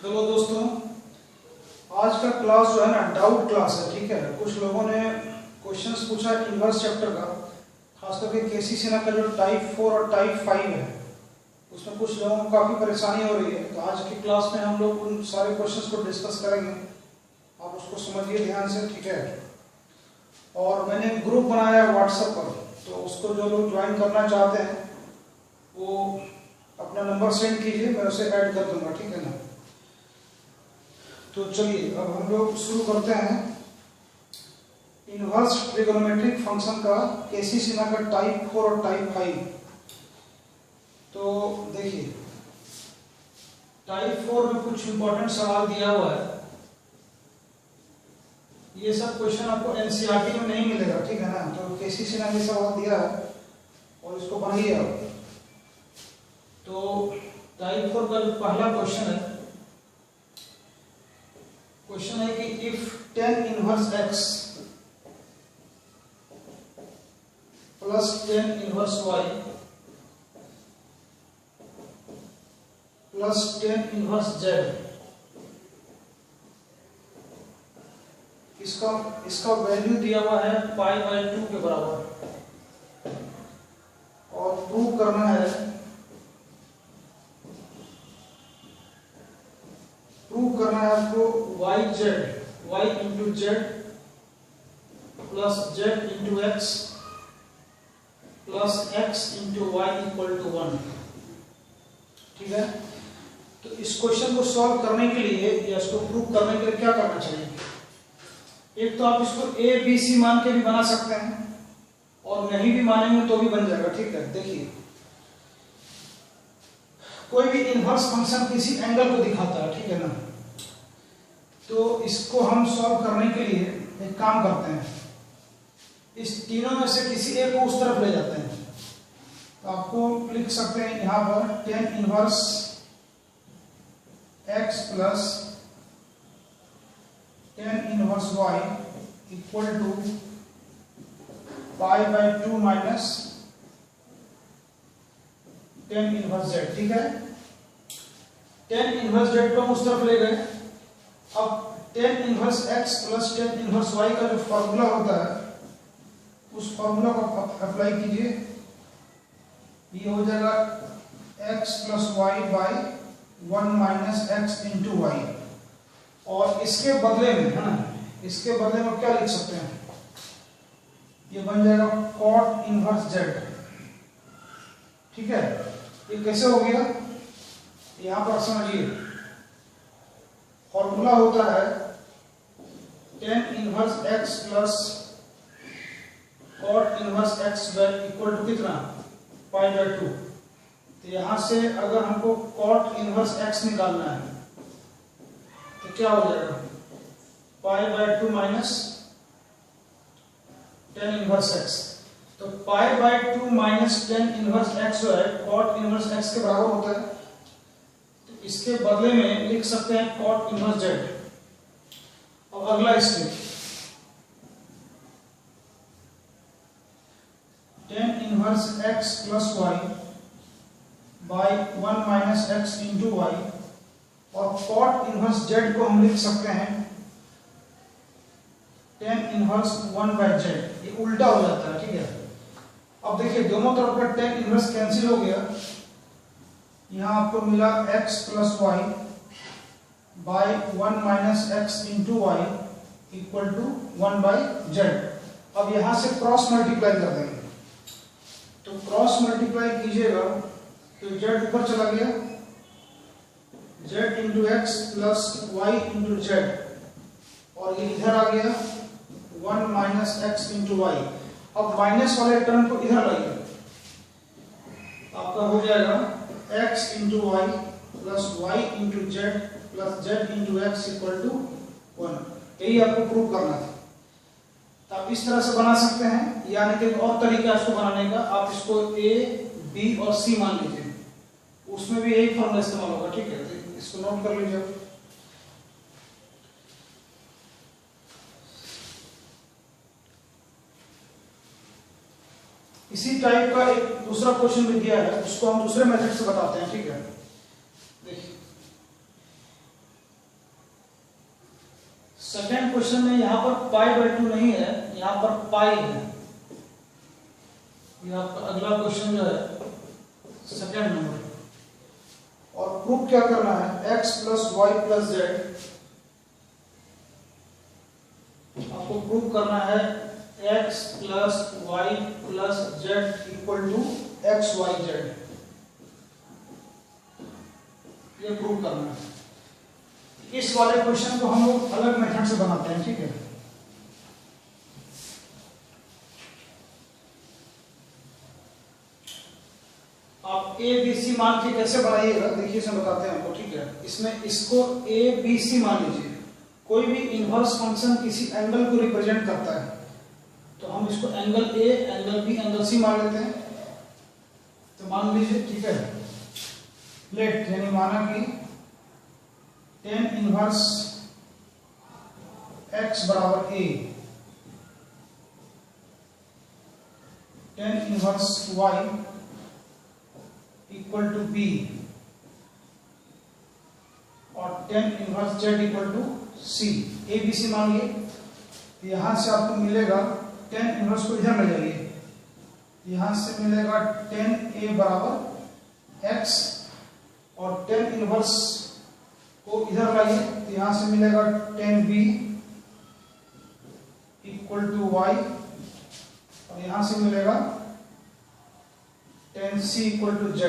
चलो दोस्तों, आज का क्लास जो है ना डाउट क्लास है। ठीक है, कुछ लोगों ने क्वेश्चंस पूछा इनवर्स चैप्टर का, खास करके केसी सिन्हा का जो टाइप 4 और टाइप 5 है, उसमें कुछ लोगों को काफ़ी परेशानी हो रही है। तो आज की क्लास में हम लोग उन सारे क्वेश्चंस को डिस्कस करेंगे, आप उसको समझिए ध्यान से। ठीक है, और मैंने ग्रुप बनाया है व्हाट्सएप पर, तो उसको जो लोग ज्वाइन करना चाहते हैं वो अपना नंबर सेंड कीजिए, मैं उसे ऐड कर दूंगा। ठीक है ना। तो चलिए अब हम लोग शुरू करते हैं इनवर्स ट्रिगोनोमेट्रिक फंक्शन का केसी सिन्हा का टाइप 4 और टाइप 5। तो देखिए, टाइप 4 में कुछ इंपॉर्टेंट सवाल दिया हुआ है। ये सब क्वेश्चन आपको एनसीईआरटी में नहीं मिलेगा। ठीक है ना। तो केसी सिन्हा ने सवाल दिया है और इसको पढ़िए आप। तो टाइप 4 का जो पहला क्वेश्चन है कि if tan inverse x plus tan inverse y plus tan inverse z, इसका वैल्यू दिया हुआ है π/2 के बराबर, और प्रूव करना है आपको y into z plus z into x plus x into y equal to 1। ठीक है, तो इस क्वेश्चन को सॉल्व करने के लिए या इसको प्रूव करने के लिए क्या करना चाहिए? एक तो आप इसको a b c मान के भी बना सकते हैं, और नहीं भी मानेंगे तो भी बन जाएगा। ठीक है, देखिए, कोई भी इनवर्स फंक्शन किसी एंगल को दिखाता है। ठीक है ना। तो इसको हम सॉल्व करने के लिए एक काम करते हैं, इस तीनों में से किसी एक को उस तरफ ले जाते हैं। तो आपको लिख सकते हैं यहां पर tan inverse x plus tan inverse y equal to π/2 minus tan inverse z। ठीक है, tan इनवर्स z को हम उस तरफ ले गए। अब tan inverse x plus tan inverse y का जो फॉर्मूला होता है उस फॉर्मूला को अप्लाई कीजिए। ये हो जाएगा x plus y by 1 minus x into y, और इसके बदले में है ना, इसके बदले में क्या लिख सकते हैं? ये बन जाएगा cot इनवर्स z। ठीक है, ये कैसे हो गया? यहां पर समझिए, फॉर्मूला होता है tan inverse x plus cot inverse x equal to कितना? π/2। तो यहां से अगर हमको cot इनवर्स x निकालना है तो क्या हो जाएगा? π/2 माइनस tan इनवर्स x। तो π/2 माइनस tan इनवर्स x जो है cot इनवर्स x के बराबर होता है। तो इसके बदले में लिख सकते हैं cot इनवर्स z। और अगला step, tan inverse x plus y by 1 minus x into y, और cot इनवर्स z को हम लिख सकते हैं tan इनवर्स 1/z। ये उल्टा हो जाता है। ठीक है, अब देखिए दोनों तरफ का tan इनवर्स कैंसिल हो गया। यहां आपको मिला x plus y by 1 minus x into y equal to 1/z। अब यहां से क्रॉस मल्टीप्लाई कर देंगे, तो क्रॉस मल्टीप्लाई कीजिएगा तो z ऊपर चला गया, z into x plus y into z, और ये इधर आ गया 1 माइनस एक्स इंटू वाई। अब माइनस वाले टर्म को इधर लाइए, आपका हो जाएगा x into y plus y into z plus z into x equal to 1। यही आपको प्रूव करना था। तो आप इस तरह से बना सकते हैं, यानी कि और तरीका इसको बनाने का, आप इसको a, b और c मान लीजिए, उसमें भी यही फॉर्मूला इस्तेमाल होगा। ठीक है, तो इसको नोट कर लीजिए। इसी टाइप का एक दूसरा क्वेश्चन भी दिया है, उसको हम दूसरे मेथड से बताते हैं। ठीक है, देखिए क्वेश्चन में यहाँ पर π/2 नहीं है, यहाँ पर पाई है। ये आपका अगला क्वेश्चन जो है सेकंड नंबर, और प्रूफ क्या करना है, x + y + z। आपको प्रूफ करना है x + y + z = x, y, z। ये प्रूव करना है। इस वाले क्वेश्चन को हम लोग अलग मेथड से बनाते हैं, ठीक है। आप a b c मान के कैसे बनाइएगा, देखिए इसमें बताते हैं आपको, ठीक है। इसमें इसको a b c मान लीजिए। कोई भी इनवर्स फंक्शन किसी एंगल को रिप्रेजेंट करता है, तो हम इसको angle a, angle b, angle c मान लेते हैं। तो मान लीजिए, ठीक है, लेट यानी माना कि tan इनवर्स x बराबर a, tan inverse y equal to b और tan inverse z equal to c। a b c मान लिए। तो यहां से आपको मिलेगा tan इनवर्स को इधर ले जाइए, यहां से मिलेगा tan a बराबर x और tan इनवर्स को इधर लाइए, तो यहां से मिलेगा tan b equal to y और यहां से मिलेगा tan c equal to z,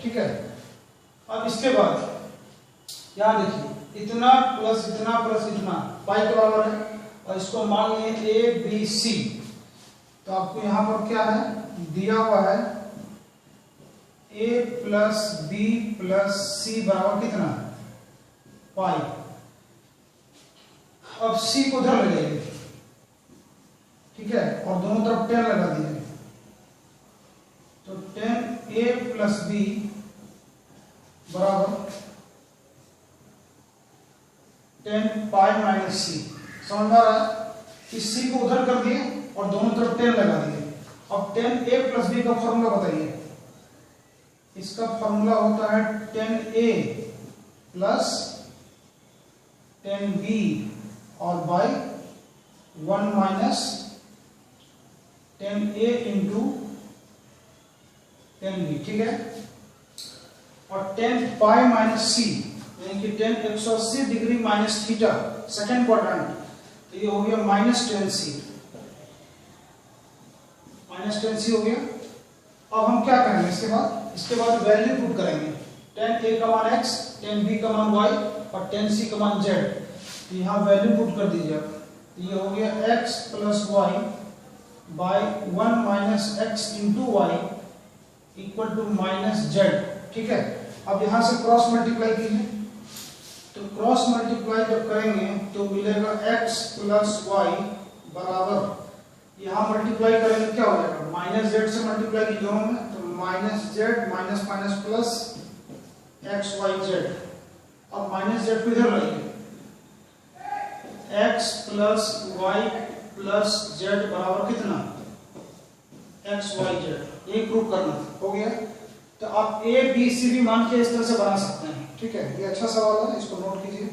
ठीक है। अब इसके बाद यहां देखिए, इतना प्लस इतना प्लस इतना पाई के बराबर है, और इसको मान लिए a b c। तो आपको यहां पर क्या है दिया हुआ है, a + b + c बराबर कितना, पाई। अब c को उधर ले जाइए, ठीक है, और दोनों तरफ tan लगा दीजिए। तो tan a + b बराबर tan π - c। समझ में आ रहा है। इस c को उधर कर दिए और दोनों तरफ tan लगा दिए। अब tan a + b का फॉर्मूला बताइए। इसका फॉर्मूला होता है tan a + tan b और bye 1 - tan a × tan b, ठीक है। और tan π - c यानी कि tan 180 degree minus theta second quadrant, तो ये हो गया -tan c, -tan c हो गया। अब हम क्या करेंगे इसके बाद वैल्यू पुट करेंगे, tan a का मान x, tan b का मान y और tan c का मान z। तो यहाँ वैल्यू पुट कर दीजिए आप। तो ये हो गया x + y by 1 - x × y equal to -z, ठीक है। अब यहाँ से क्रॉस मल्टीप्लाई कीजिए, तो क्रॉस मल्टीप्लाई जब करेंगे तो मिलेगा x + y बराबर, यहाँ मल्टीप्लाई करेंगे क्या हो जाएगा, -z से मल्टीप्लाई की दोनों में, तो -z - plus x y z। अब -z को इधर लाइए, x + y + z बराबर कितना, x y z। यही प्रूव करना हो गया। तो आप a b c भी मान के इस तरह से बना सकते हैं, ठीक है। ये अच्छा सवाल है, इसको नोट कीजिए।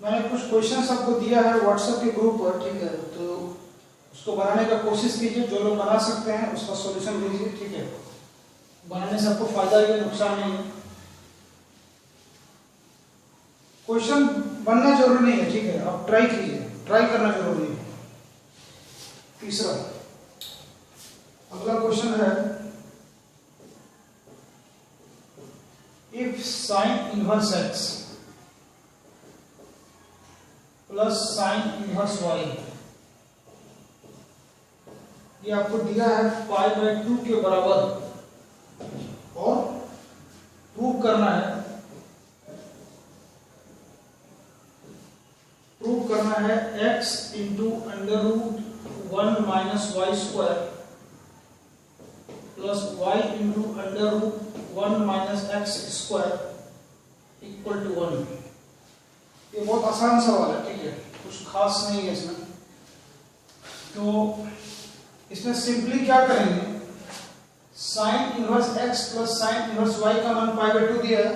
मैंने कुछ क्वेश्चन आपको दिया है व्हाट्सएप के ग्रुप पर, ठीक है। तो उसको बनाने का कोशिश कीजिए, जो लोग बना सकते हैं उसका सॉल्यूशन लीजिए, ठीक है। बनाने से आपको फायदा ही है, नुकसान नहीं है। क्वेश्चन बनना जरूरी नहीं है, ठीक है, आप ट्राई कीजिए, ट्राई करना जरूरी है। तीसरा अगला क्वेश्चन है, if sin inverse x plus sin inverse y, ये आपको दिया है π/2 के बराबर, और प्रूव करना है x × √1 1 minus Y square plus y into under root 1 minus x square equal to 1। ये बहुत आसान सवाल है, ठीक है, कुछ खास नहीं है इसमें। तो इसमें सिंपली क्या करेंगे, sign inverse x plus sine inverse y का मान π/2 दिया है,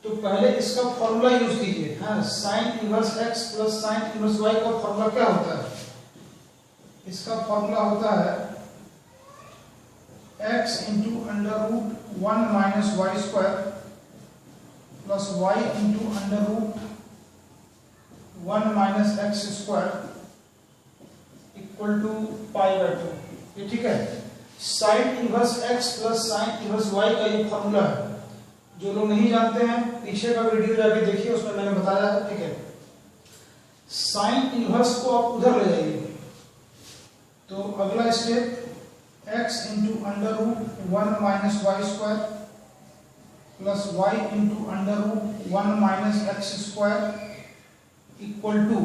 तो पहले इसका फॉर्मूला यूज कीजिए। हाँ, sine inverse x plus sine inverse y का फॉर्मूला क्या होता है? इसका फॉर्मूला होता है x into under root 1 minus Y square plus y into under root 1 minus x square equal to π/2। ये ठीक है। Sine inverse x plus sine inverse y का ये फॉर्मूला है। जो लोग नहीं जानते हैं पीछे का वीडियो जाके देखिए, उसमें मैंने बताया है, ठीक है। साइन इनवर्स को आप उधर ले जाइए, तो अगला step x into under root 1 minus Y square plus y into under root 1 minus x square equal to,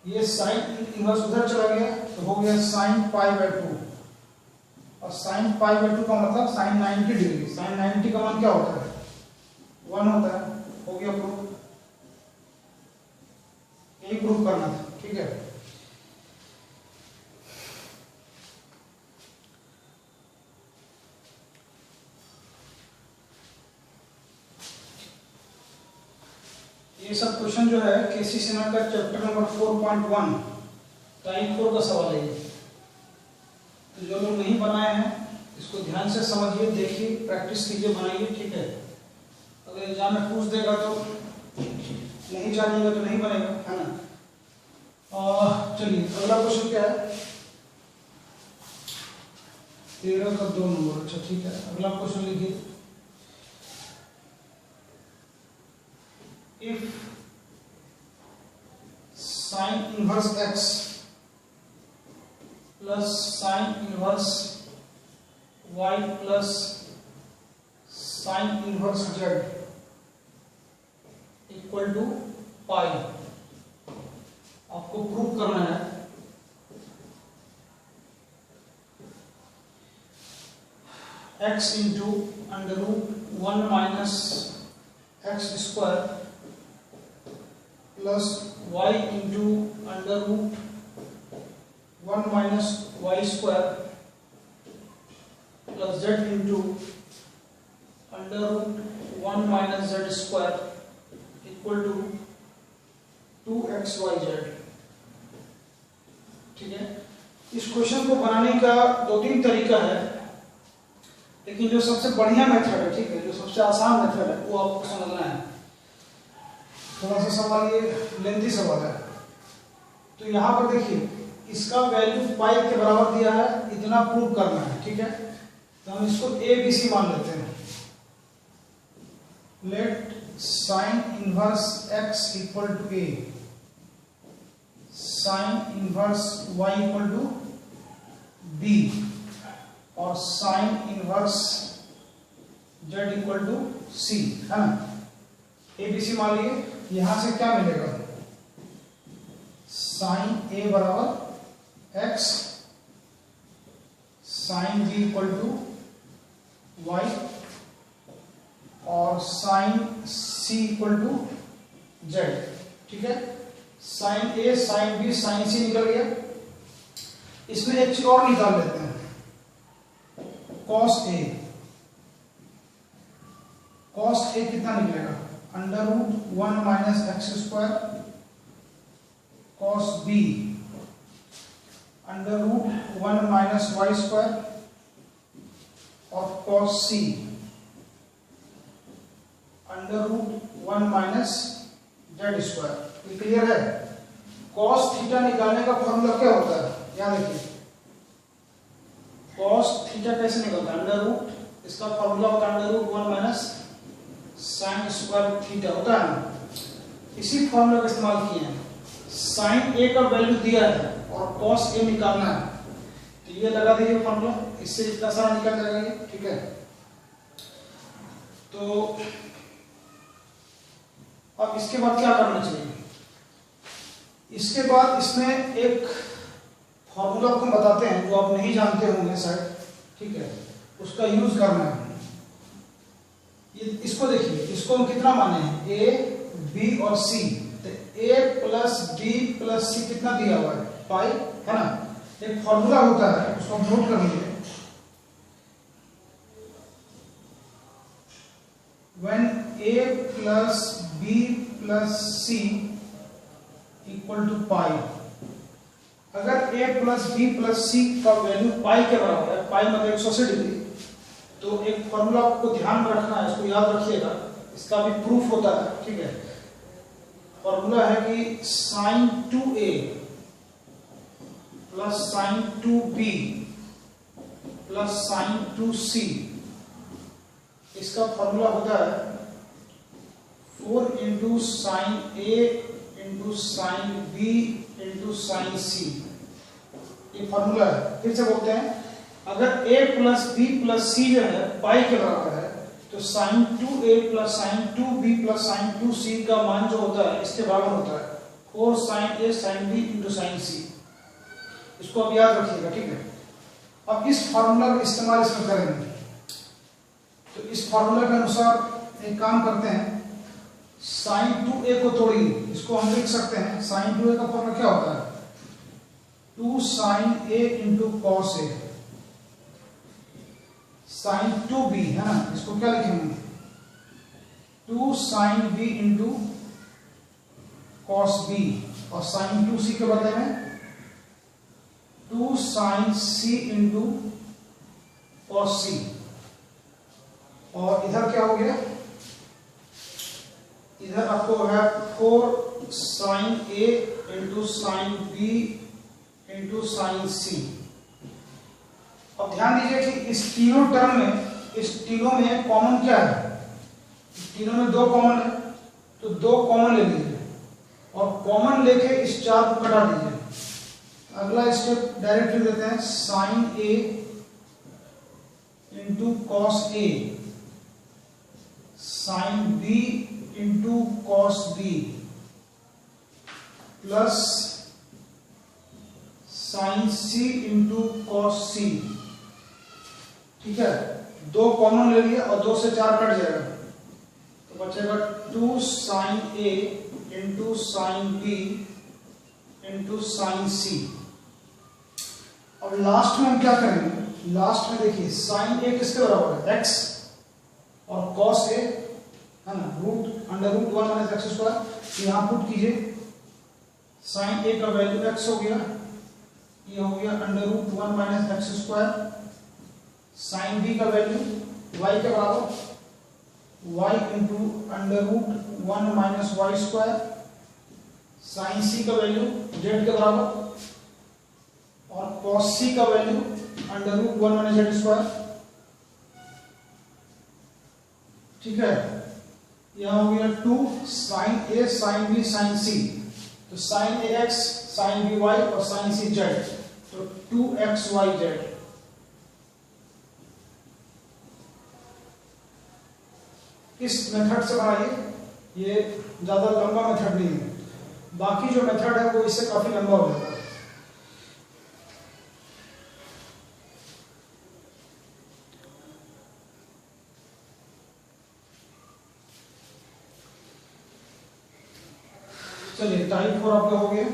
ये साइन इनवर्स उधर चला गया तो हो गया साइन π/2, और साइन π/2 का मतलब साइन 90 डिग्री। साइन 90 का मान क्या होता है? 1 होता है। हो गया प्रूफ, यही प्रूफ करना था, ठीक है। ये सब क्वेश्चन जो है केसी सिन्हा का चैप्टर नंबर 4.1 टाइप 4 का सवाल है ये। तो जो लोग नहीं बनाए हैं इसको ध्यान से समझिए, देखिए, प्रैक्टिस कीजिए, बनाइए, ठीक है। अगर एग्जाम में पूछ देगा तो नहीं जानिएगा तो नहीं बनेगा, है ना। और चलिए अगला क्वेश्चन क्या है? 13 का 2 नंबर। अच्छा ठीक है, अगला क्वेश्चन लिखिए। If sine inverse x plus sine inverse y plus sine inverse z equal to pi, आपको प्रूव करना है। x into under root 1 minus x square plus y into under root 1 minus Y square plus z into under root 1 minus Z square equal to 2xyz। ठीक है, इस question को बनाने का 2-3 तरीका है, लेकिन जो सबसे बढ़िया मेथड है, ठीक है, जो सबसे आसान मेथड है वो आपको समझना है। थोड़ा सा सवाल ये लेंथी सवाल है। तो यहाँ पर देखिए, इसका वैल्यू पाई के बराबर दिया है, इतना प्रूव करना है, ठीक है। तो हम इसको ए बी सी मान लेते हैं। Let sine inverse x equal to a, sine inverse y equal to b, और sine inverse z equal to c, है ना। ए बी सी मान लिए, यहां से क्या मिलेगा? साइन ए बराबर x, sine b equal to y, और sine c equal to z। ठीक है, sine a, sine b, sine c निकल गया। इसमें एक चीज और निकाल लेते हैं, कॉस ए। कॉस ए कितना निकलेगा? Under root 1 minus x square, cos B under root 1 minus Y square, और cos C under root 1 minus Z square. Clear है? कॉस थीटा निकालने का फॉर्मूला क्या होता है? याद रखिए, कॉस थीटा कैसे निकलता है? अंडर रूट, इसका फॉर्मूला होता है under root 1 minus sine square theta, होता है ना। इसी फॉर्मूला का इस्तेमाल किए हैं। साइन ए का वैल्यू दिया है और कॉस ए निकालना है, तो ये लगा दीजिए फॉर्मूला, इससे इतना सारा निकल जाएगा ये। ठीक है, तो अब इसके बाद क्या करना चाहिए? इसके बाद इसमें एक फॉर्मूला आपको बताते हैं जो आप नहीं जानते होंगे शायद, ठीक है, उसका यूज करना है। इसको देखिए, इसको हम कितना माने हैं, ए बी और सी, तो ए प्लस बी प्लस सी कितना दिया हुआ है, पाई, है ना। एक फॉर्मूला होता है, उसको हम नोट कर लीजिए, when a plus b plus c equal to पाई, अगर a प्लस बी प्लस सी का वैल्यू पाई के बराबर है, पाई मतलब 180 डिग्री, तो एक फॉर्मूला आपको ध्यान में रखना है, इसको याद रखिएगा, इसका भी प्रूफ होता है, ठीक है। फॉर्मूला है कि sine 2a plus sine 2b plus sine 2c, इसका फॉर्मूला होता है 4 into sine a into sine b into sine c, ये फॉर्मूला है। फिर से बोलते हैं, अगर a plus b plus c जो है पाई के बराबर है, तो sine 2a plus sine 2b plus sine 2c का मान जो होता है इसके बराबर होता है 4 sine a sine b into sine c। इसको आप याद रखिएगा, ठीक है। अब इस फॉर्मूला का इस्तेमाल इसमें करेंगे, तो इस फॉर्मूला के अनुसार एक काम करते हैं, साइन 2a को तोड़िए, इसको हम लिख सकते हैं, साइन 2a का फॉर्मूला क्या होता है, 2 sine a into cos a, sine 2b है ना, इसको क्या लिखेंगे, 2 sine b into cos b, और साइन 2c के बदले में 2 sine c into cos c, और इधर क्या हो गया, इधर आपको है 4 sine a into sine b into sine c। अब ध्यान दीजिए कि इस तीनों टर्म में, इस तीनों में कॉमन क्या है, तीनों में 2 कॉमन है, तो 2 कॉमन ले लीजिए और कॉमन लेके इस 4 को कटा दीजिए। अगला स्टेप डायरेक्ट लिख देते हैं, sine a into cos a, sine b into cos b plus sine c into cos c, ठीक है। 2 कॉमन ले लिए और 2 से 4 कट जाएगा, तो बचेगा 2 sine a into sine b into sine c। अब लास्ट में हम क्या करेंगे, लास्ट में देखिए साइन a किसके बराबर है, x, और कॉस a है ना, root under root 1 minus x square, यहां पुट कीजिए, साइन a का वैल्यू x हो गया, ये हो गया under root 1 minus x square, sine b का वैल्यू y के बराबर y into under root 1 minus Y square, sine c का वैल्यू z के बराबर, और कॉस c का value under root 1 minus Z square, ठीक है। यहां हो गया 2 sine a sine b sine c, तो sine a x sine b y और साइन c z, तो 2xyz। इस मेथड से बनाइए, ये ज्यादा लंबा मेथड नहीं है, बाकी जो मेथड है वो इससे काफी लंबा हो जाता है। चलिए टाइप 4 आपका हो गया।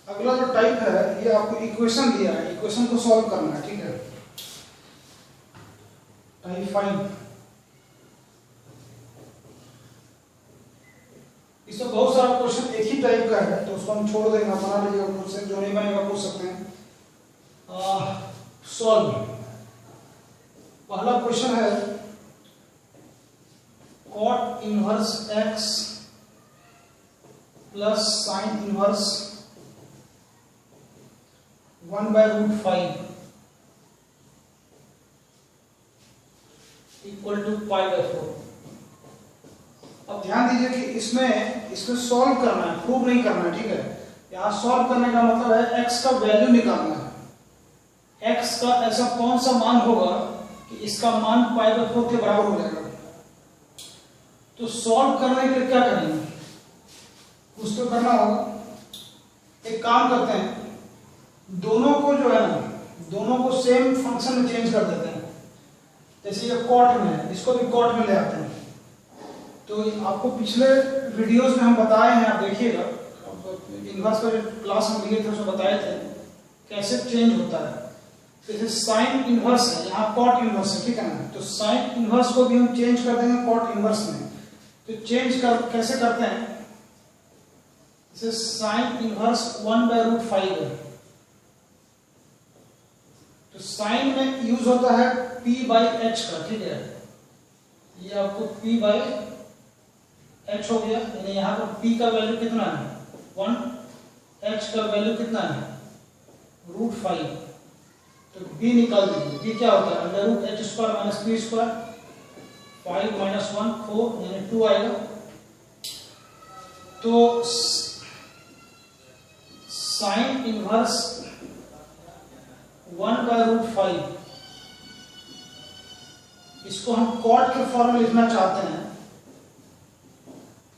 अगला जो टाइप है, ये आपको इक्वेशन दिया है, इक्वेशन को सॉल्व करना है, ठीक है। टाइप 5, इसमें बहुत सारा क्वेश्चन एक ही टाइप का है, तो उसको हम छोड़ देंगे, बना लीजिएगा क्वेश्चन, जो नहीं बनेगा पूछ सकते हैं। सॉल्व, पहला क्वेश्चन है cot inverse x plus sine inverse 1/√5 equal to π/4। अब ध्यान दीजिए कि इसमें सॉल्व करना है, प्रूव नहीं करना है, ठीक है। यहाँ सॉल्व करने का मतलब है x का वैल्यू निकालना है। x का ऐसा कौन सा मान होगा कि इसका मान π/4 के बराबर हो जाएगा। तो सॉल्व करने के लिए क्या करेंगे, कुछ तो करना होगा। एक काम करते हैं, दोनों को जो है ना, दोनों को सेम फंक्शन में चेंज कर देते हैं। जैसे ये कॉट में है, इसको भी कॉट में ले आते हैं। तो आपको पिछले वीडियोस में हम बताए हैं, आप देखिएगा, इनवर्स का जो क्लास में लिए थे उसमें बताए थे कैसे चेंज होता है। जैसे साइन इनवर्स है, यहाँ कॉट इनवर्स है, ठीक है ना। तो साइन इनवर्स को भी हम चेंज कर देंगे कॉट इनवर्स में। तो चेंज कर कैसे करते हैं, जैसे साइन इनवर्स 1/√5 है, तो साइन में यूज होता है p/h का, ठीक है। ये आपको p/h हो गया, यानी यहाँ पर p का वैल्यू कितना है 1, h का वैल्यू कितना है √5। तो b निकाल दीजिए, b क्या होता है √h² - p², 5 - 1 4 यानी 2 आएगा। तो साइन इनवर्स 1/√5, इसको हम कॉट के फॉर्म में लिखना चाहते हैं।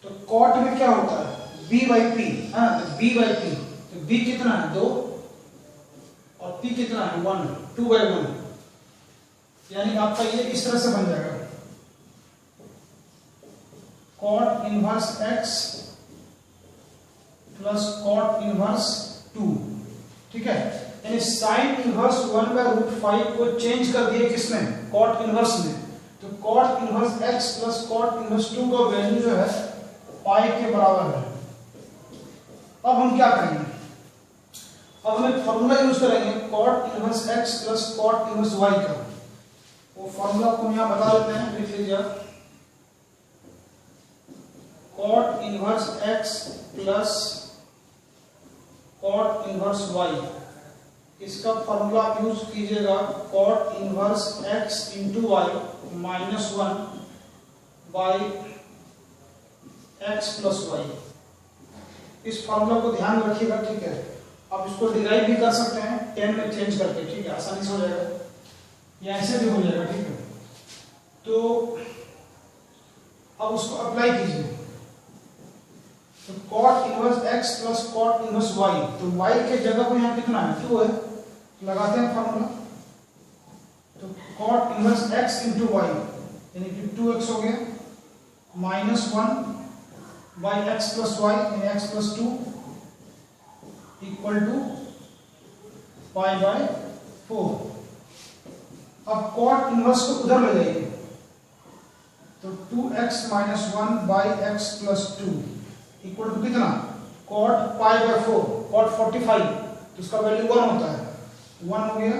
तो कॉट में क्या होता है b/p, हाँ, तो b/p, तो b कितना है 2 और p कितना है 1, 2/1, यानी आपका ये इस तरह से बन जाएगा cot inverse x plus cot inverse 2, ठीक है। यानी साइन इनवर्स 1/√5 को चेंज कर दिए किसने, कॉट इनवर्स में। तो cot inverse x plus cot inverse 2 का वैल्यू जो है पाई के बराबर है। अब हम क्या करेंगे, अब हम एक फॉर्मूला यूज करेंगे cot inverse x plus cot inverse y का। वो फॉर्मूला को यहां बता देते हैं, लिख लीजिए। Cot inverse x plus cot inverse y, इसका फॉर्मूला आप यूज कीजिएगा cot inverse x into y minus 1 by x plus y. इस फॉर्मूला को ध्यान में रखिएगा, ठीक है। आप इसको डिराइव भी कर सकते हैं 10 में चेंज करके, ठीक है, आसानी से हो जाएगा, या ऐसे भी हो जाएगा, ठीक है। तो अब उसको अप्लाई कीजिए। तो cot inverse x plus cot inverse y, तो y के जगह पर यहाँ कितना है 2 है, लगाते हैं फॉर्मूला। तो cot inverse x into y यानी कि 2x हो गया minus 1 by x plus y यानी x प्लस 2 इक्वल टू π/4। अब कॉट इनवर्स को उधर ले जाइए, तो 2x minus 1 by x plus 2 equal to कितना कॉट π/4, कॉट 45, तो इसका वैल्यू 1 होता है, 1 हो गया।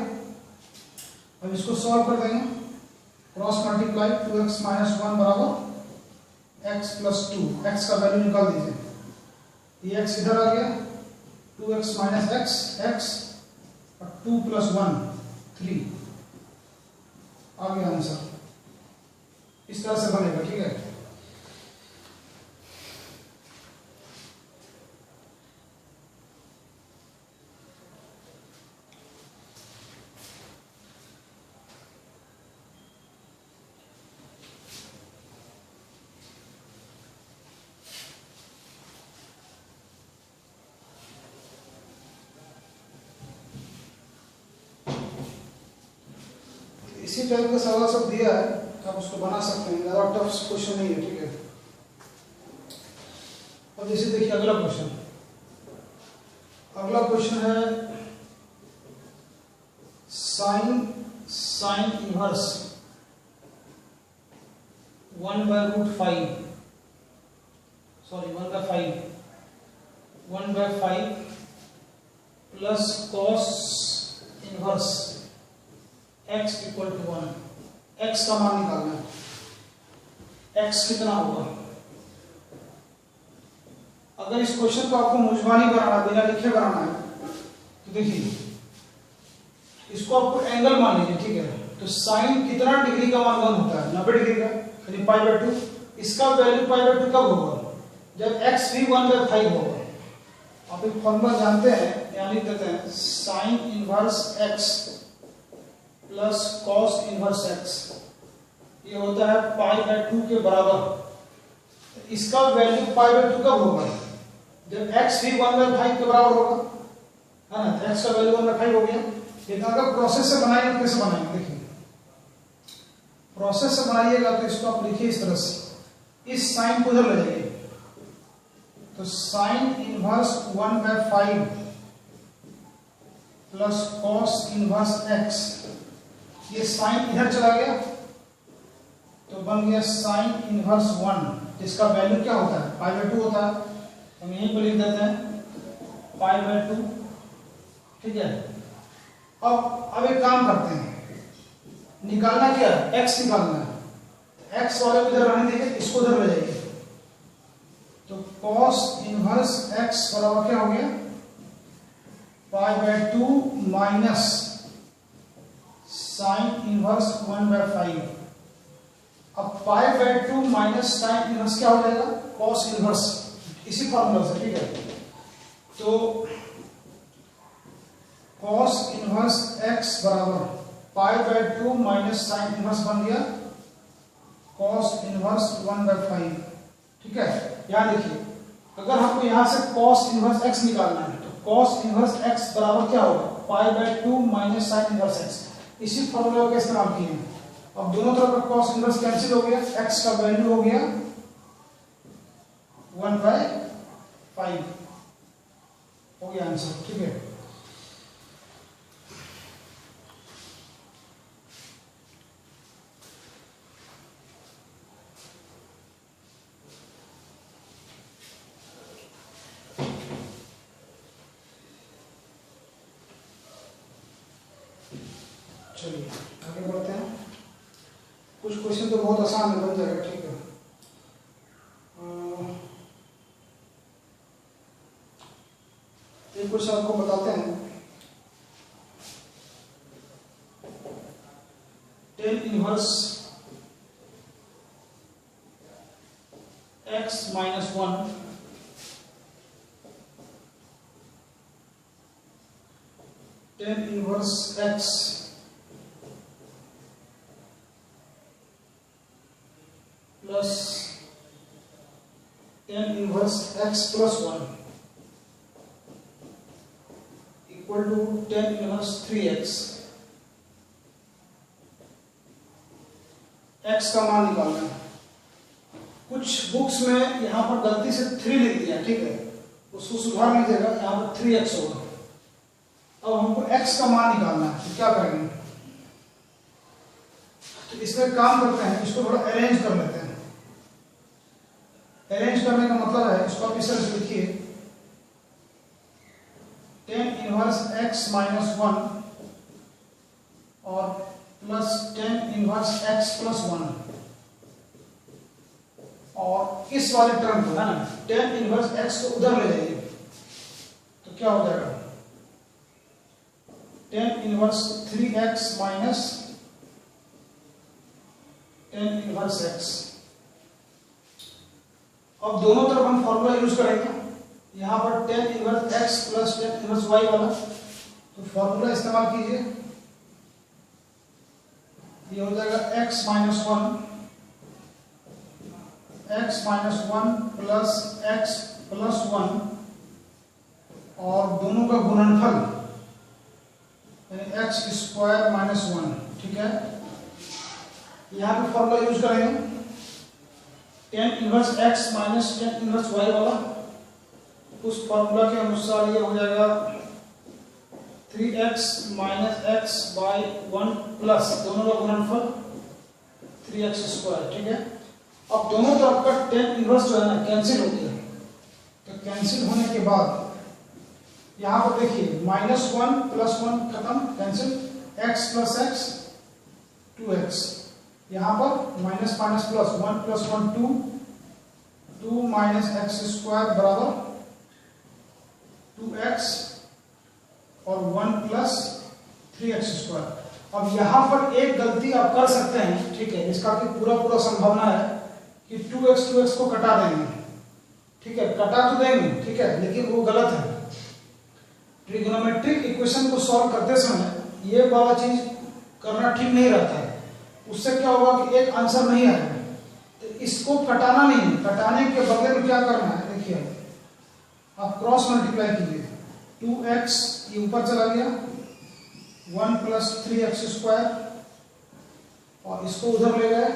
अब इसको सॉल्व कर देंगे, क्रॉस मल्टीप्लाई 2x माइनस 1 बराबर x प्लस 2, x का वैल्यू निकाल दीजिए। ये x इधर आ गया, 2x माइनस x और 2 प्लस 1 3 आ गया आंसर। इस तरह से बनेगा, ठीक है। इसी टाइप का सवाल सब दिया है, आप उसको बना सकते हैं, ज़्यादा टफ क्वेश्चन नहीं है, ठीक है। अब जैसे देखिए अगला क्वेश्चन, अगला क्वेश्चन है sine inverse 1/5, sorry 1/5 plus cos inverse x equal to 1। x का मान निकालना है, x कितना होगा। अगर इस क्वेश्चन को आपको मुजबानी बनाना, बिना लिखे बनाना है, तो देखिए इसको आपको एंगल मान लीजिए, ठीक है। तो साइन कितना डिग्री का मान 1 होता है 90 डिग्री का, यानी π/2। इसका वैल्यू π/2 कब होगा, जब x भी 1/5 होगा। आप एक फॉर्मूला जानते हैं, यहाँ लिख देते हैं sine inverse x plus cos inverse x, ये होता है π/2 के बराबर। इसका वैल्यू π/2 कब होगा? जब x भी 1/5 के बराबर होगा, है ना। तो x का वैल्यू 1/5 हो गया। लेकिन अगर प्रोसेस से बनाएंगे तो कैसे बनाएंगे? देखिए, प्रोसेस से बनाइएगा तो इसको आप लिखिए इस तरह से, इस साइन को उधर ले जाइए, तो sign inverse 1/5 plus cos inverse x, ये साइन इधर चला गया तो बन गया साइन इनवर्स 1, जिसका वैल्यू क्या होता है? π/2 होता है। हम यहीं पर लिख देते हैं π/2, ठीक है। अब एक काम करते हैं, निकालना क्या है? x निकालना है। x वाले को इधर रहने दीजिए, इसको उधर ले जाइए, तो cos इनवर्स x बराबर क्या हो गया? π/2 माइनस साइन इनवर्स 1/5। अब π/2 माइनस साइन इनवर्स क्या हो जाएगा? cos इनवर्स, इसी फॉर्मूला से, ठीक है। तो cos इनवर्स x बराबर π/2 माइनस साइन इनवर्स बन गया cos इनवर्स 1/5, ठीक है। यहाँ देखिए, अगर हमको यहाँ से cos इनवर्स x निकालना है तो cos इनवर्स x बराबर क्या होगा? π/2 माइनस साइन इनवर्स x, इसी फॉर्मूला का इस्तेमाल किए हैं। अब दोनों तरफ का cos इनवर्स कैंसिल हो गया, x का वैल्यू हो गया 1/5 हो गया आंसर, ठीक है। चलिए आगे बढ़ते हैं। कुछ क्वेश्चन तो बहुत आसान है, बन जाएगा, ठीक है। एक क्वेश्चन आपको बताते हैं, tan inverse x minus 1 tan inverse x plus tan inverse x plus 1 equal to tan inverse 3x। x का मान निकालना है। कुछ बुक्स में यहाँ पर गलती से 3 लिख दिया, ठीक है, उसको सुधार लीजिएगा, यहाँ पर 3x होगा। अब हमको x का मान निकालना है, तो क्या करेंगे? तो इसमें काम करते हैं, इसको थोड़ा अरेंज कर लेते हैं। अरेंज करने का मतलब है, इसको आप इस तरह से लिखिए, tan इनवर्स x माइनस 1 और plus tan inverse x plus 1, और इस वाले टर्म को, है ना, tan इनवर्स x को उधर ले जाइए, तो क्या हो जाएगा? tan inverse 3x minus tan inverse x। अब दोनों तरफ हम फॉर्मूला यूज करेंगे, यहाँ पर tan inverse x plus tan inverse y वाला, तो फॉर्मूला इस्तेमाल कीजिए, ये हो जाएगा x minus 1 plus x plus 1 और दोनों का गुणनफल यानी x स्क्वायर माइनस 1, ठीक है। यहाँ पे फॉर्मूला यूज करेंगे tan inverse x minus tan inverse y वाला, उस फॉर्मूला के अनुसार ये हो जाएगा 3x minus x by 1 plus दोनों का गुणनफल 3x स्क्वायर, ठीक है। अब दोनों तरफ का tan इनवर्स जो है ना कैंसिल हो गया, तो कैंसिल होने के बाद यहाँ पर देखिए -1 प्लस 1 खत्म, cancel, x plus x 2x, यहाँ पर minus minus plus 1 plus 1 2 minus x square बराबर 2x और 1 प्लस 3x स्क्वायर। अब यहाँ पर एक गलती आप कर सकते हैं, ठीक है, इसका कि पूरा संभावना है कि 2x को कटा देंगे, ठीक है, कटा तो देंगे, ठीक है, लेकिन वो गलत है। ट्रिग्नोमेट्रिक इक्वेशन को सॉल्व करते समय ये वाला चीज करना ठीक नहीं रहता है। उससे क्या होगा कि एक आंसर नहीं आएगा। तो इसको कटाना नहीं है, कटाने के बदले में क्या करना है, देखिए आप क्रॉस मल्टीप्लाई कीजिए। 2x ये ऊपर चला गया, 1 + 3x² और इसको उधर ले गए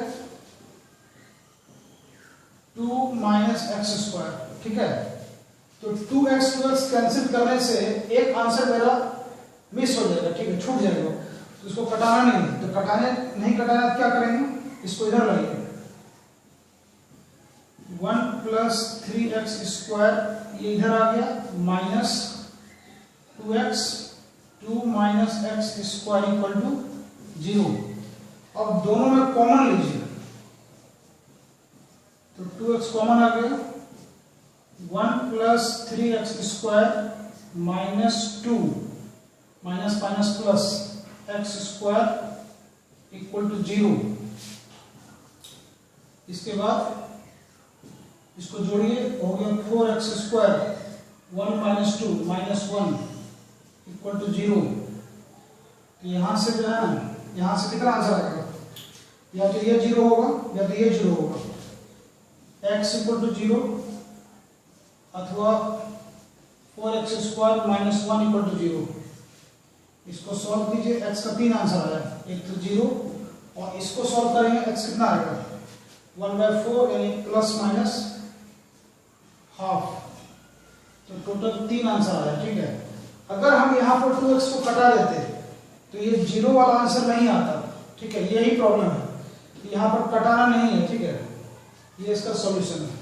2 - x²। ठीक है, तो 2x 2x कैंसिल करने से एक आंसर मेरा मिस हो जाएगा। ठीक है, छूट जाएगा। तो इसको कटाना नहीं है, तो कटाने नहीं कटाना क्या करेंगे, इसको इधर लाइए। 1 + 3x² ये इधर आ गया, माइनस 2x 2 - x² = 0। अब दोनों में कॉमन लीजिए, तो 2x कॉमन आ गया, 1 + 3x² -2 minus minus plus x² = 0। इसके बाद इसको जोड़िए, हो गया 4x², 1 - 2 -1 = 0। तो यहां से जो है ना, यहां से कितना आंसर आएगा, या तो ये 0 होगा या तो ये 0 होगा। x = 0 अथवा 4x² -1 = 0। इसको सॉल्व कीजिए, x का 3 आंसर आया, एक तो 0 और इसको सॉल्व करेंगे x कितना आएगा, 1/4 यानी प्लस माइनस हाफ। तो टोटल 3 आंसर आया। ठीक है, अगर हम यहाँ पर 2x को कटा देते तो ये 0 वाला आंसर नहीं आता। ठीक है, यही प्रॉब्लम है, यहाँ पर कटाना नहीं है। ठीक है, ये इसका सॉल्यूशन है।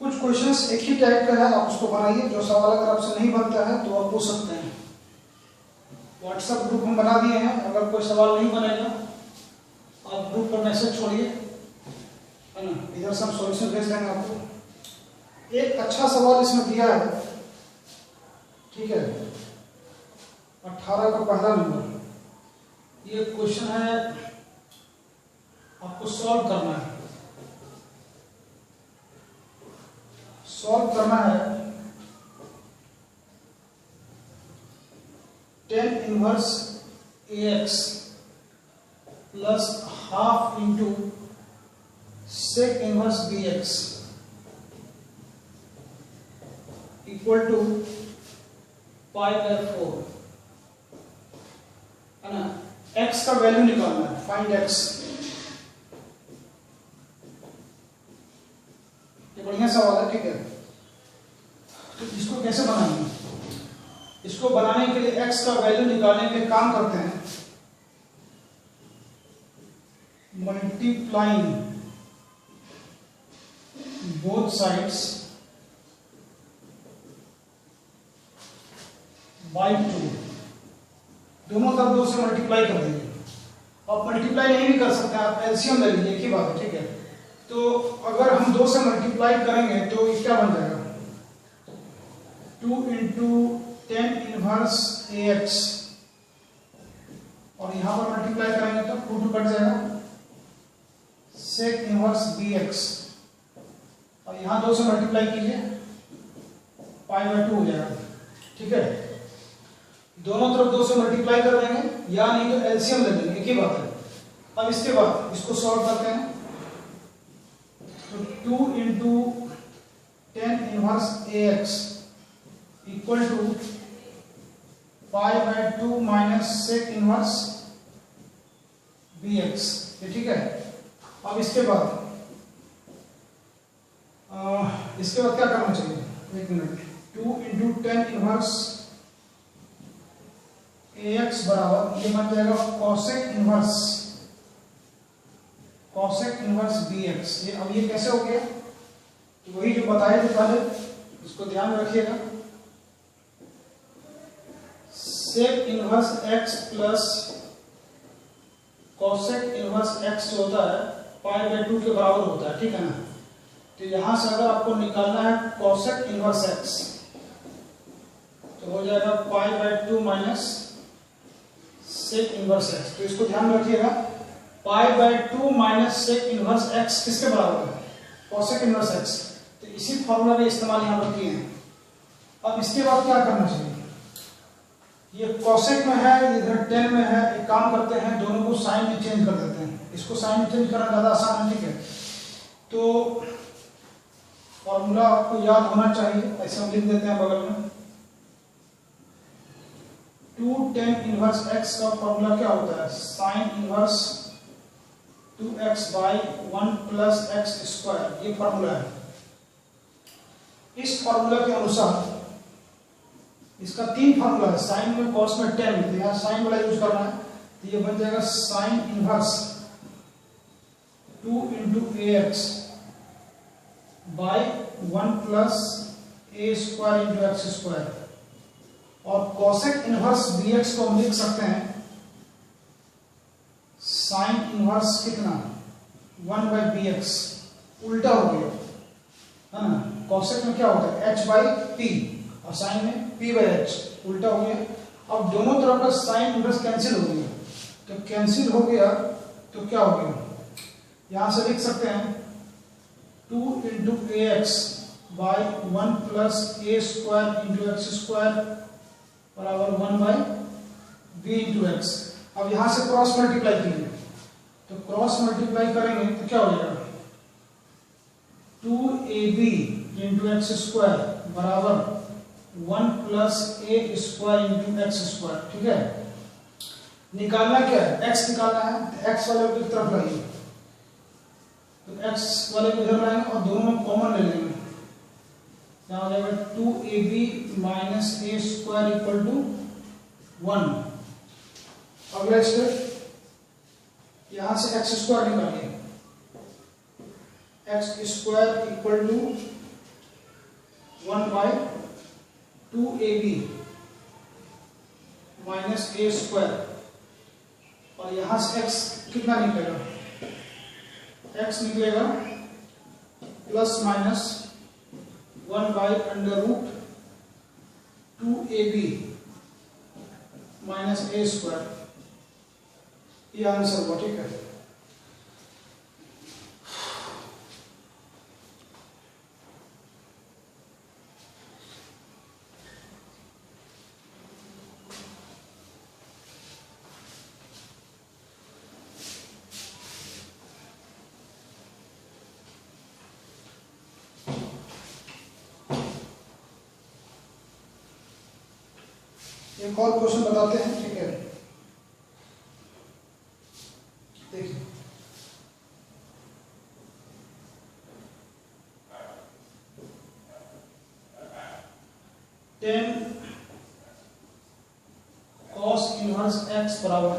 कुछ क्वेश्चंस एक ही टाइप का है, आप उसको बनाइए। जो सवाल अगर आपसे नहीं बनता है तो आप पूछ सकते हैं। व्हाट्सएप ग्रुप हम बना दिए हैं, अगर कोई सवाल नहीं बनेगा आप ग्रुप पर मैसेज छोड़िए, है ना, इधर से हम सॉल्यूशन भेज देंगे आपको। एक अच्छा सवाल इसमें दिया है, ठीक है, 18 का पहला नंबर। ये क्वेश्चन है, आपको सॉल्व करना है। सॉल्व करना है 10 inverse AX plus half into sec inverse BX equal to π/4, है ना। x का वैल्यू निकालना है, फाइंड x। ये बढ़िया सवाल है। ठीक है, तो इसको कैसे बनाएंगे, इसको बनाने के लिए x का वैल्यू निकालने के लिए काम करते हैं, मल्टीप्लाइंग बोथ साइड्स बाय 2। दोनों तरफ 2 से मल्टीप्लाई कर देंगे। आप मल्टीप्लाई नहीं भी कर सकते, आप एलसीएम ले लीजिए, एक ही बात है। ठीक है, तो अगर हम 2 से मल्टीप्लाई करेंगे तो ये क्या बन जाएगा, 2 × 10 इनवर्स AX, और यहां पर मल्टीप्लाई करेंगे तो 2 कट जाएगा, सेक इनवर्स BX, और यहां 2 से मल्टीप्लाई कीजिए, π/2 हो जाएगा। ठीक है, दोनों तरफ 2 से मल्टीप्लाई कर देंगे, या नहीं तो एलसीएम ले लेंगे, एक ही बात है। अब इसके बाद इसको सॉल्व करते हैं, तो 2 × 10 inverse AX equal to π/2 minus sec inverse BX। ये ठीक है। अब इसके बाद क्या करना चाहिए, एक मिनट, 2 × 10 इनवर्स AX बराबर ये बन जाएगा कॉसेक इनवर्स BX। ये अब ये कैसे हो गया, तो वही जो बताए थे पहले, इसको ध्यान में रखिएगा। Sec inverse x plus cosec inverse x जो होता है π/2 के बराबर होता है। ठीक है ना, तो तो यहां से अगर आपको निकालना है कोसेक इनवर्स एक्स तो हो जाएगा pi by 2 minus sec inverse x. तो इसको ध्यान में रखिएगा, pi by 2 minus sec inverse x किसके बराबर है? Cosec inverse x. तो इसी फॉर्मूला का इस्तेमाल यहां पर किए हैं। अब इसके बाद क्या करना चाहिए, ये कोसेक में है, इधर टेन में है, एक काम करते हैं दोनों को साइन में चेंज कर देते हैं। इसको साइन में चेंज करना ज्यादा आसान है, ठीक है। तो फॉर्मूला आपको याद होना चाहिए, ऐसे हम लिख देते हैं बगल में। 2 tan इनवर्स x का फॉर्मूला क्या होता है? Sine inverse 2x by 1 plus x square, ये फॉर्मूला है। इस फॉर्मूला के अनुसार इसका 3 फॉर्मूला है, साइन में, कॉस में, टेन में। तो यहाँ साइन वाला यूज करना है, तो ये बन जाएगा sine inverse 2 into A x by 1 plus A square into x square. और कोसेक इनवर्स बी एक्स को हम लिख सकते हैं साइन इनवर्स कितना 1 बाई बी एक्स, उल्टा हो गया है ना। कोसेक में क्या होता है h बाई पी और साइन में p बाई h, उल्टा हो गया। अब दोनों तरफ का साइन इनवर्स कैंसिल हो गया, तो कैंसिल हो गया तो क्या हो गया, यहां से लिख सकते हैं 2 into A x by 1 plus A square into x square बराबर 1 बाई बी इंटू एक्स। अब यहां से क्रॉस मल्टीप्लाई कीजिए, तो क्रॉस मल्टीप्लाई करेंगे तो क्या हो जाएगा 2ab इंटू एक्स स्क्वायर बराबर 1 प्लस ए स्क्वायर इंटू एक्स स्क्वायर, ठीक है। निकालना क्या है, x निकालना है, x वाले की तरफ लाइए, तो x वाले को इधर लाएंगे और दोनों में कॉमन ले लेंगे। क्या हो जाएगा 2ab minus a square equal to 1। अगला स्टेप, यहां से एक्स स्क्वायर निकालिए, x square equal to 1 by 2ab minus a square, और यहां से x कितना निकलेगा, x निकलेगा plus minus 1 by under root 2ab minus a square, ये आंसर हुआ, ठीक है। एक और क्वेश्चन बताते हैं, ठीक है। देखिए टेन कॉस इनवर्स एक्स बराबर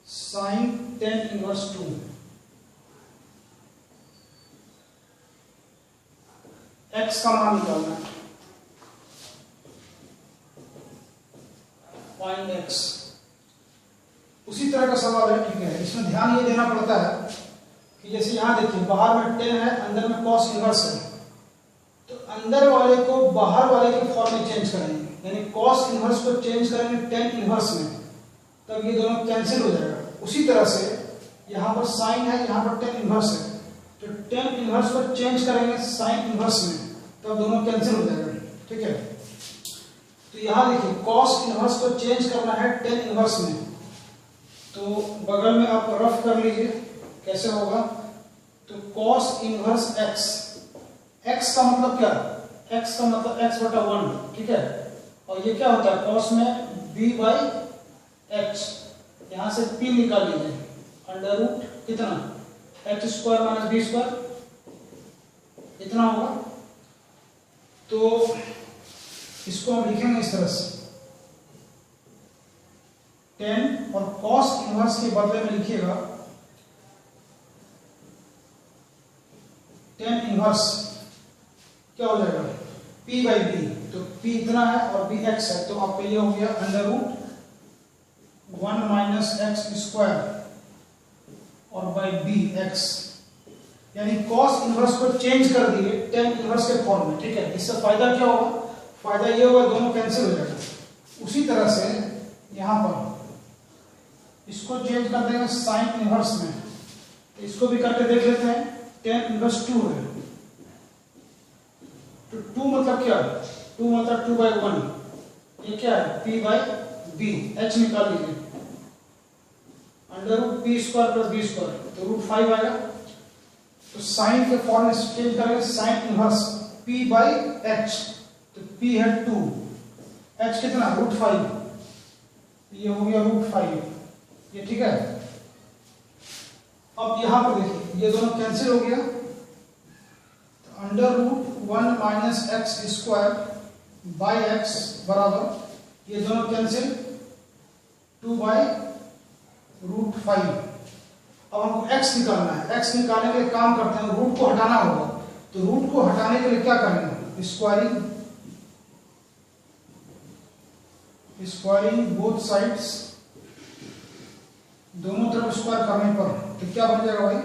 साइन टेन इनवर्स 2। एक्स का मान निकालना है, फाइंड एक्स। उसी तरह का सवाल है, ठीक है। इसमें ध्यान ये देना पड़ता है कि जैसे यहां देखिए बाहर में 10 है, अंदर में कॉस इनवर्स है, तो अंदर वाले को बाहर वाले के फॉर्म में चेंज करेंगे, यानी कॉस इनवर्स को चेंज करेंगे 10 इनवर्स में, तब ये दोनों कैंसिल हो जाएगा। उसी तरह से यहां पर साइन है, यहां पर 10 इनवर्स है, तो 10 इनवर्स को चेंज करेंगे साइन इनवर्स में, तब दोनों कैंसिल हो जाएगा, ठीक है। तो यहां देखिए कॉस इनवर्स को चेंज करना है 10 इनवर्स में, तो बगल में आप रफ कर लीजिए कैसे होगा। तो कॉस इनवर्स एक्स, एक्स का मतलब क्या, एक्स का मतलब x बटा 1, ठीक है। और ये क्या होता है कॉस में b बाई एच, यहां से p निकाल लीजिए, अंडर रूट कितना x square minus b square, इतना होगा। तो इसको हम लिखेंगे इस तरह से 10, और कॉस इनवर्स के बदले में लिखिएगा 10 इनवर्स, क्या हो जाएगा p बाई बी, तो p इतना है और b x है, तो आपका ये हो गया under root 1 minus x square और बाई बी एक्स। यानी cos इनवर्स को चेंज कर दिए tan इनवर्स के फॉर्म में, ठीक है। इससे फायदा क्या होगा, फायदा ये होगा दोनों कैंसिल हो जाएगा। उसी तरह से यहां पर इसको चेंज कर देंगे sin इनवर्स में, तो इसको भी करके देख लेते हैं। tan इनवर्स 2 है, तो 2 मतलब क्या है, 2 मतलब 2/1, ये क्या है p/b, h निकाल लीजिए, under root p square plus b square, तो √5 आएगा। तो साइन के फॉर्म में चेंज करेंगे, साइन इनवर्स p/h, तो p है 2, h कितना √5, ये हो गया √5, ये ठीक है। अब यहां पर देखिए ये दोनों कैंसिल हो गया, तो under root 1 minus x square by x बराबर ये दोनों कैंसिल 2/√5। अब हमको x निकालना है, x निकालने के लिए काम करते हैं, रूट को हटाना होगा। तो रूट को हटाने के लिए क्या करेंगे, स्क्वायरिंग बोथ साइड्स, दोनों तरफ स्क्वायर करने पर तो क्या बन जाएगा भाई,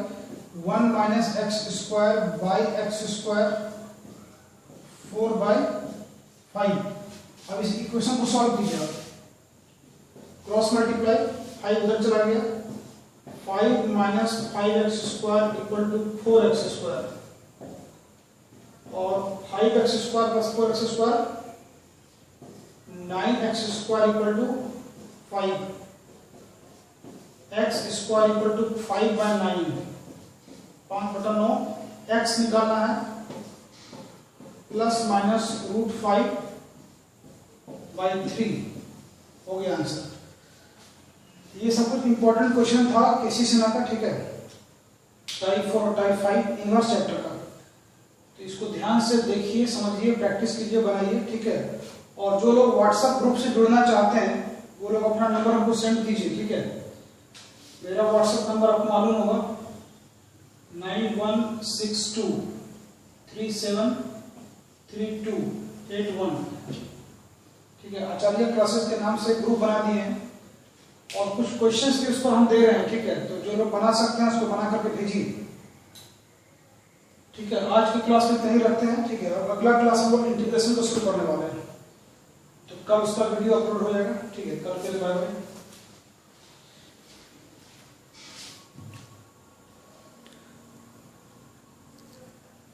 1 minus x square by x square 4/5। अब इस इक्वेशन को सॉल्व कीजिए, क्रॉस मल्टीप्लाई, 5 उधर चला गया, 5 minus 5x square equal to 4x square, और 5x square plus 4x square 9x square equal to 5, x square equal to 5/9, 5/9, x निकालना है, प्लस माइनस √5/3 हो गया आंसर। ये सब कुछ इंपॉर्टेंट क्वेश्चन था केसी सिन्हा का, ठीक है, टाइप 4 और टाइप 5 इनवर्स चैप्टर का। तो इसको ध्यान से देखिए, समझिए, प्रैक्टिस कीजिए, बनाइए, ठीक है। और जो लोग व्हाट्सएप ग्रुप से जुड़ना चाहते हैं वो लोग अपना नंबर हमको सेंड कीजिए, ठीक है। मेरा व्हाट्सएप नंबर आपको मालूम होगा, 9162373281, ठीक है। आचार्य क्लासेस के नाम से ग्रुप बना दिए हैं और कुछ क्वेश्चंस भी उस पर हम दे रहे हैं, ठीक है। तो जो लोग बना सकते हैं उसको बना करके भेजिए, ठीक है। आज की क्लास में इतना ही रखते हैं, ठीक है। और अगला क्लास हम लोग इंटीग्रेशन को शुरू करने वाले हैं, तो कल उसका वीडियो अपलोड हो जाएगा, ठीक है। कल के लिए बाय बाय।